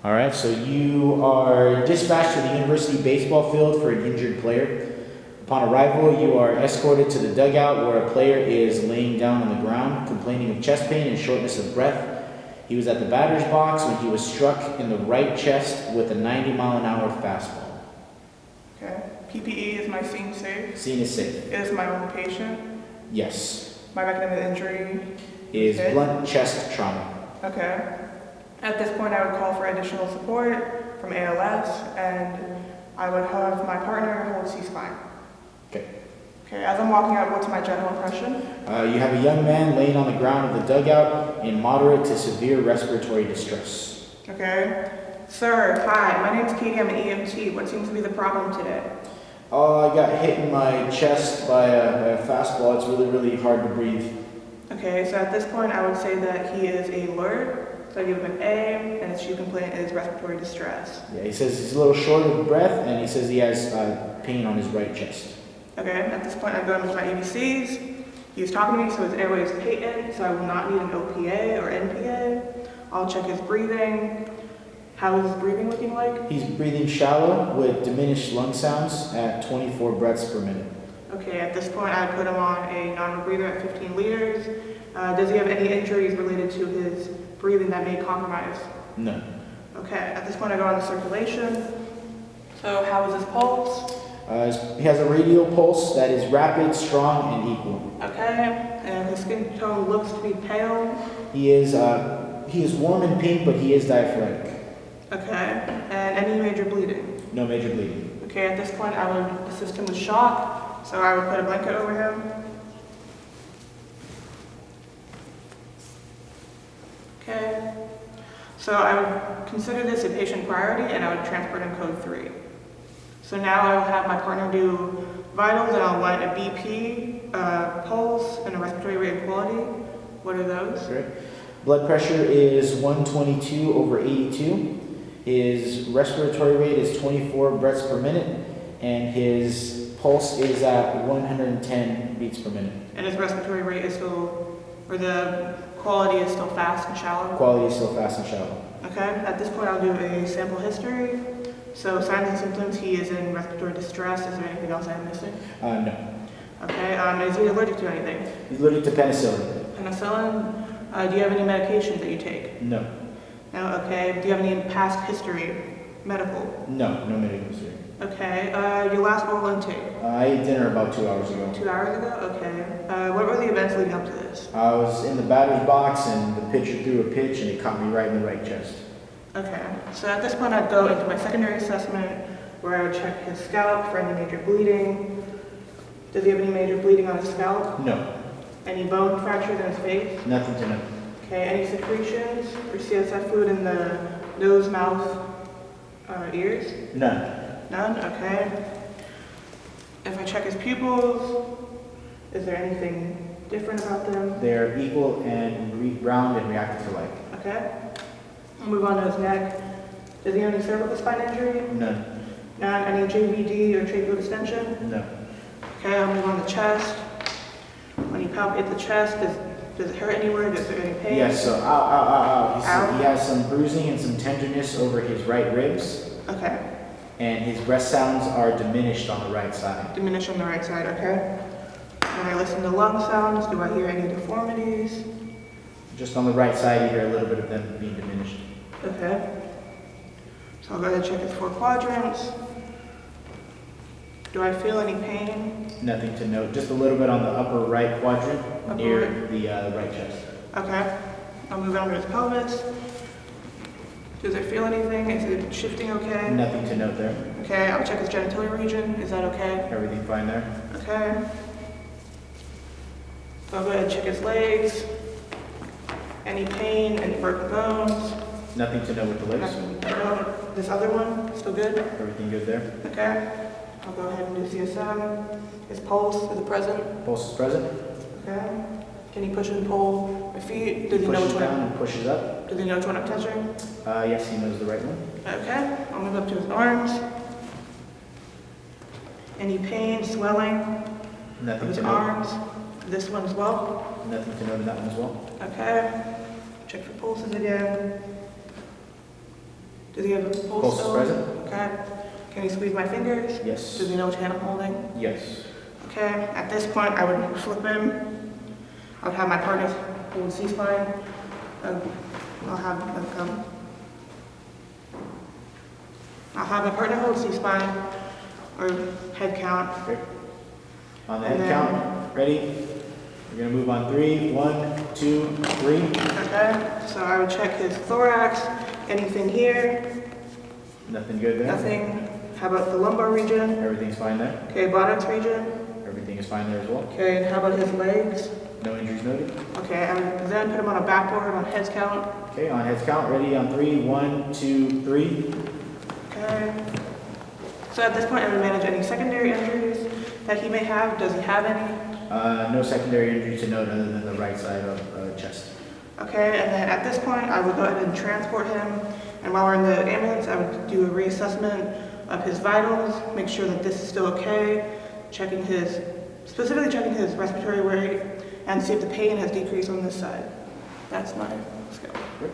All right, so you are dispatched to the university baseball field for an injured player. Upon arrival, you are escorted to the dugout where a player is laying down on the ground, complaining of chest pain and shortness of breath. He was at the batter's box when he was struck in the right chest with a 90-mile-an-hour fastball. Okay. PPE, is my scene safe? Scene is safe. Is my own patient? Yes. My mechanism of injury? Is blunt chest trauma. Okay. At this point, I would call for additional support from ALS, and I would have my partner hold C-spine. Okay. Okay, as I'm walking out, what's my general impression? You have a young man laying on the ground of the dugout in moderate to severe respiratory distress. Okay. Sir, hi, my name's Katie, I'm an EMT. What seems to be the problem today? I got hit in my chest by a fastball. It's really, really hard to breathe. Okay, so at this point, I would say that he is alert. So I give him an A, and his chief complaint is respiratory distress. Yeah, he says he's a little short of breath, and he says he has pain on his right chest. Okay, at this point, I go into my ABCs. He's talking to me, so his airway is patent, so I will not need an OPA or NPA. I'll check his breathing. How is his breathing looking like? He's breathing shallow with diminished lung sounds at 24 breaths per minute. Okay, at this point, I put him on a normal breather at 15 liters. Does he have any injuries related to his breathing that may compromise? No. Okay, at this point, I go on the circulation. So how is his pulse? He has a radial pulse that is rapid, strong, and equal. Okay, and his skin tone looks to be pale. He is warm and pink, but he is diaphoretic. Okay, and any major bleeding? No major bleeding. Okay, at this point, I would assist him with shock, so I would put a blanket over him. Okay, so I would consider this a patient priority, and I would transport him code 3. So now I will have my partner do vitals, and I'll want a BP, pulse, and a respiratory rate of quality. What are those? Great. Blood pressure is 122/82. His respiratory rate is 24 breaths per minute, and his pulse is at 110 beats per minute. And his respiratory rate is still, or the quality is still fast and shallow? Quality is still fast and shallow. Okay, at this point I'll do a sample history. So signs and symptoms, he is in respiratory distress. Is there anything else I'm missing? No. Okay, is he allergic to anything? He's allergic to penicillin. Penicillin? Do you have any medications that you take? No. No, okay. Do you have any past history? Medical? No medical history. Okay, your last oral intake? I ate dinner about 2 hours ago. 2 hours ago? Okay. What were the events leading up to this? I was in the batter's box, and the pitcher threw a pitch, and it caught me right in the right chest. Okay, so at this point I'd go into my secondary assessment where I would check his scalp for any major bleeding. Does he have any major bleeding on his scalp? No. Any bone fractures in his face? Nothing to know. Okay, any secretions or CSF fluid in the nose, mouth, ears? None. None? Okay. If I check his pupils, is there anything different about them? They're equal and round and reactive to light. Okay. I'll move on to his neck. Does he have any cervical spine injury? None. None. Any JVD or tracheal distension? No. Okay, I'll move on to the chest. When you palpate the chest, does it hurt anywhere? Is there any pain? Yes, so Ow. He has some bruising and some tenderness over his right ribs, Okay. and his breath sounds are diminished on the right side. Diminished on the right side, okay. When I listen to lung sounds, do I hear any deformities? Just on the right side, you hear a little bit of them being diminished. Okay. So I'll go ahead and check his 4 quadrants. Do I feel any pain? Nothing to note. Just a little bit on the upper right quadrant near the right chest. Okay. I'll move on to his pelvis. Does it feel anything? Is it shifting okay? Nothing to note there. Okay, I'll check his genitalia region. Is that okay? Everything fine there. Okay. So I'll go ahead and check his legs. Any pain, any broken bones? Nothing to note with the legs. This other one, still good? Everything good there. Okay. I'll go ahead and do CSM. His pulse, is it present? Pulse is present. Okay. Can he push and pull my feet? Does he know Pushes which one? down and pushes up. Does he know which one I'm touching? Yes, he knows the right one. Okay. I'll move up to his arms. Any pain, swelling of Nothing his to note. arms? This one as well? Nothing to note in that one as well. Okay. Check for pulses again. Does he have a pulse Pulse is still? present. Okay. Can he squeeze my fingers? Yes. Does he know which hand I'm holding? Yes. Okay. At this point, I would flip him. I would have my partner hold C-spine. I'll have them come. I'll have my partner hold C-spine or head count. Okay. On the And head then- count, ready? We're gonna move on 3. 1, 2, 3. Okay. So I would check his thorax. Anything here? Nothing good there? Nothing. How about the lumbar region? Everything's fine there? Okay, buttocks region. Everything is fine there as well? Okay, and how about his legs? No injuries noted? Okay, I would then put him on a backboard on heads count. Okay, on heads count, ready on 3. 1, 2, 3. Okay. So at this point, I would manage any secondary injuries that he may have. Does he have any? No secondary injury to note other than the right side of chest. Okay, and then at this point, I would go ahead and transport him. And while we're in the ambulance, I would do a reassessment of his vitals, make sure that this is still okay, specifically checking his respiratory rate, and see if the pain has decreased on this side. That's my skill. Great.